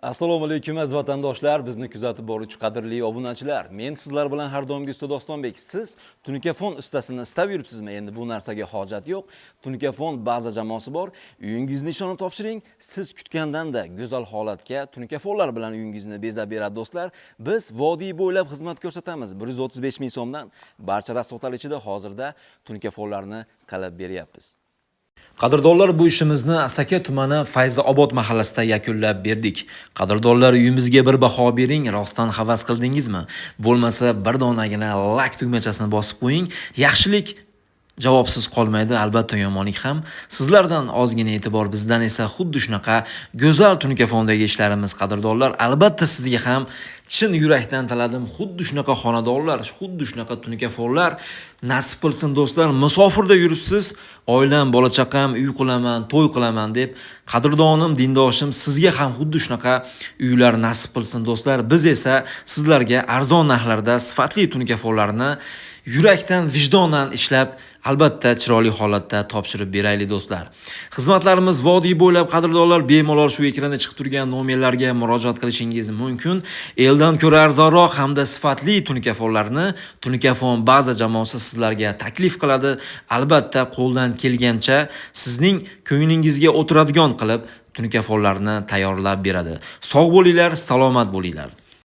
Assalomu alaykum aziz vatandoshlar, bizni kuzatib boruvchi qadrli obunachilar. Men sizlar bilan har doimgi usta Dostonbek. Siz tunikafon ustasini istab yuribsizmi? Endi bu narsaga hojat yo'q. Tunikafon baza jamoasi bor. Uyingizni nishonini topshiring. Siz kutgandan-da go'zal holatga tunikafonlar bilan uyingizni bezab beradi do'stlar. Biz vodiy bo'ylab xizmat ko'rsatamiz. 135 ming so'mdan barcha rasxotlar ichida hozirda tunikafonlarni qilib beryapmiz. Qadrdonlar, bu ishimizni Asaka tumani Fayzobod mahallasida yakunlab berdik. Qadrdonlar, uyimizga bir baho bering, rostdan havas qildingizmi? Bo'lmasa bir donagina like tugmachasini bosib qo'ying. Yaxshilik javobsiz qolmaydi, albatta yomonlik ham. Sizlardan ozgina e'tibor, bizdan esa xuddi shunaqa go'zal tunikafondagi ishlarimiz qadrdonlar. Albatta sizga ham chin yurakdan tiladim. Xuddi shunaqa xonadonlar, xuddi shunaqa tunikafonlar nasib qilsin do'stlar. Musofirda yuribsiz, oilam, bola chaqam, uy qilaman, to'y qilaman deb, qadrdonim, dindoshim, sizga ham xuddi shunaqa uylar nasib qilsin do'stlar. Biz esa sizlarga arzon narxlarda sifatli tunikafonlarni yurakdan, vijdonan ishlab, albatta chiroyli holatda topshirib beraylik do'stlar. Xizmatlarimiz vodiy bo'ylab qadrdonlar, bemalol shu ekranda chiqib turgan nomerlarga murojaat qilishingiz mumkin. Eldan ko'ra arzonroq hamda sifatli tunikafonlarni Tunikafon baza jamoasi sizlarga taklif qiladi. Albatta qo'ldan kelgancha sizning ko'nglingizga o'tiradigan qilib tunikafonlarni tayyorlab beradi. Sog' bo'linglar, salomat bo'linglar.